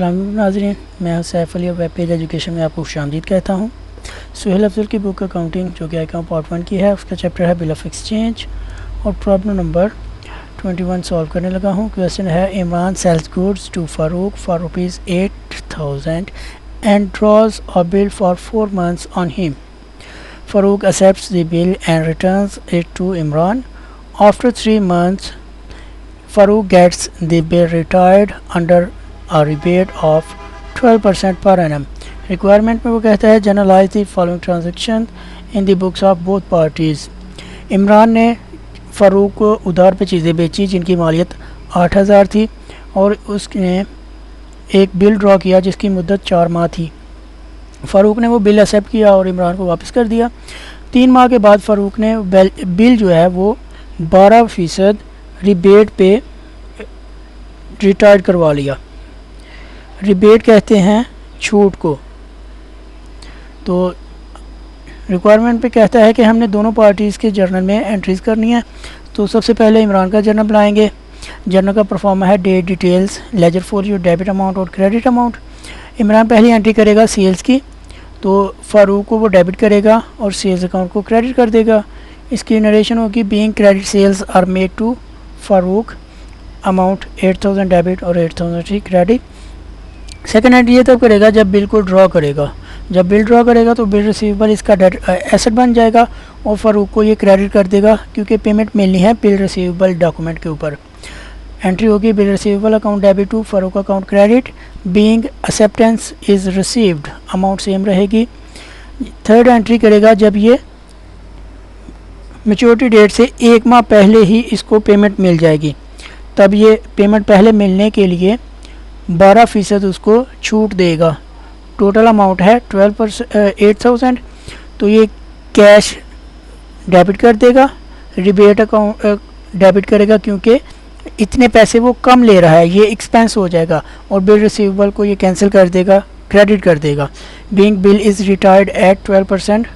अस्सलाम वालेकुम नाज़रीन, मैं Saif Ali web page education में आपको खुशामदीद कहता हूँ। सुहेल अफजल की बुक अकाउंटिंग जो कि अकाउंट पार्ट 1 की है, उसका चैप्टर है बिल ऑफ एक्सचेंज और प्रॉब्लम नंबर 21 सॉल्व करने लगा हूँ। क्वेश्चन है Imran sells goods to Farooq for rupees 8000 and draws a bill for 4 months on him. Farooq accepts the bill and returns it to Imran. After 3 months, Farouk gets the bill retired under a rebate of 12% per annum. Requirement में वो कहता है generalize the following transaction in the books of both parties. Imran ने फ़ारूक को उधार पे चीज़ें बेची जिनकी मालियत 8000 थी और उसने एक बिल ड्रॉ किया जिसकी मुद्दत 4 माह थी। फ़ारूक ने वो बिल एक्सेप्ट किया और इमरान को वापस कर दिया। 3 माह के बाद फ़ारूक ने बिल जो है वो 12% रिबेट पे रिटायर्ड करवा लिया। रिबेट कहते हैं छूट को। तो रिक्वायरमेंट पे कहता है कि हमने दोनों पार्टीज़ के जर्नल में एंट्रीज़ करनी है। तो सबसे पहले इमरान का जर्नल बनाएंगे। जर्नल का परफॉर्मा है date details, ledger for your debit amount और क्रेडिट अमाउंट। इमरान पहली एंट्री करेगा सेल्स की, तो फ़ारूक को वो डेबिट करेगा और सेल्स अकाउंट को क्रेडिट कर देगा। इसकी नरेशन होगी being credit sales are made to Farooq, amount 8000 debit और 8000 क्रेडिट। सेकेंड एंट्री ये तब करेगा जब बिल को ड्रॉ करेगा। जब बिल ड्रॉ करेगा तो बिल रिसीवेबल इसका एसेट बन जाएगा और फ़ारूक को ये क्रेडिट कर देगा क्योंकि पेमेंट मिलनी है बिल रिसीवेबल डॉक्यूमेंट के ऊपर। एंट्री होगी bill receivable account debit to Farooq account credit, being acceptance is received, amount same रहेगी। थर्ड एंट्री करेगा जब ये मैच्योरिटी डेट से 1 माह पहले ही इसको पेमेंट मिल जाएगी, तब ये पेमेंट पहले मिलने के लिए 12% उसको छूट देगा। टोटल अमाउंट है 8000, तो ये कैश डेबिट कर देगा, रिबेट अकाउंट डेबिट करेगा क्योंकि इतने पैसे वो कम ले रहा है, ये एक्सपेंस हो जाएगा और बिल रिसीवेबल को ये कैंसिल कर देगा, क्रेडिट कर देगा। Being bill is retired at 12%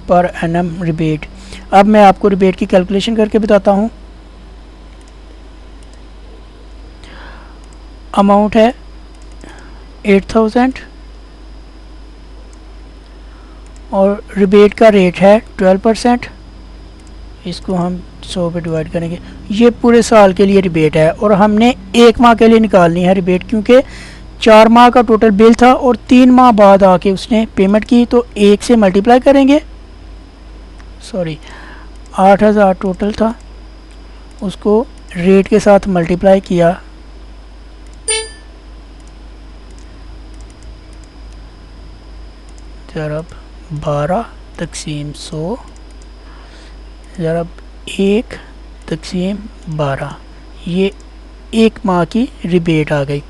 per annum rebate. अब मैं आपको रिबेट की कैलकुलेशन करके बताता हूँ। अमाउंट है 8000 और रिबेट का रेट है 12%। इसको हम 100 पे डिवाइड करेंगे। ये पूरे साल के लिए रिबेट है और हमने 1 माह के लिए निकालनी है रिबेट क्योंकि 4 माह का टोटल बिल था और 3 माह बाद आके उसने पेमेंट की, तो 1 से मल्टीप्लाई करेंगे। 8000 टोटल था, उसको रेट के साथ मल्टीप्लाई किया, ज़रब 12 तक़सीम 100 ज़रब 1 तक़सीम 12, ये 1 माह की रिबेट आ गई।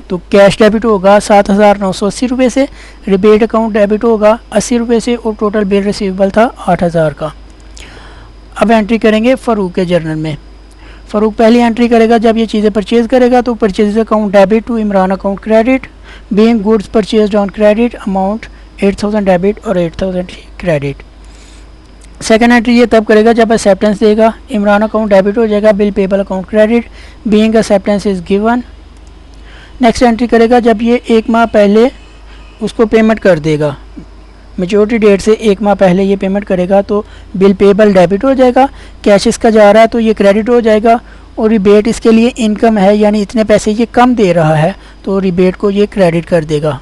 तो कैश डेबिट होगा 7980 रुपये से, रिबेट अकाउंट डेबिट होगा 80 रुपये से और टोटल बिल रिसीवेबल था 8000 का। अब एंट्री करेंगे फ़ारूक के जर्नल में। फ़ारूक पहली एंट्री करेगा जब ये चीज़ें परचेज़ करेगा, तो purchase account debit to Imran account credit, being goods purchased on credit, amount 8000 debit और 8000 क्रेडिट। सेकेंड एंट्री ये तब करेगा जब एक्सेप्टेंस देगा, इमरान अकाउंट डेबिट हो जाएगा, bill payable account credit, being acceptance is given. Next entry करेगा जब ये 1 माह पहले उसको पेमेंट कर देगा, मैच्योरिटी डेट से 1 माह पहले ये पेमेंट करेगा, तो बिल पेबल डेबिट हो जाएगा, कैश इसका जा रहा है तो ये क्रेडिट हो जाएगा और रिबेट इसके लिए इनकम है, यानी इतने पैसे ये कम दे रहा है तो रिबेट को ये क्रेडिट कर देगा।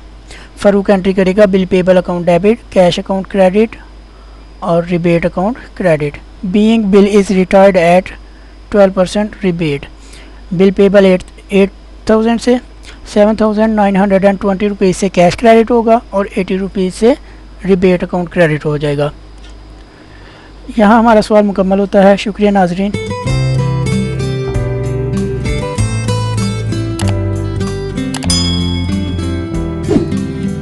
फ़ारूक एंट्री करेगा bill payable account debit, cash account credit और rebate account credit. Being bill is retired at 12% rebate, bill payable 8000 से 7920 रुपीज़ से कैश क्रेडिट होगा और 80 रुपीज़ से रिबेट अकाउंट क्रेडिट हो जाएगा। यहाँ हमारा सवाल मुकम्मल होता है। शुक्रिया नाज़रीन।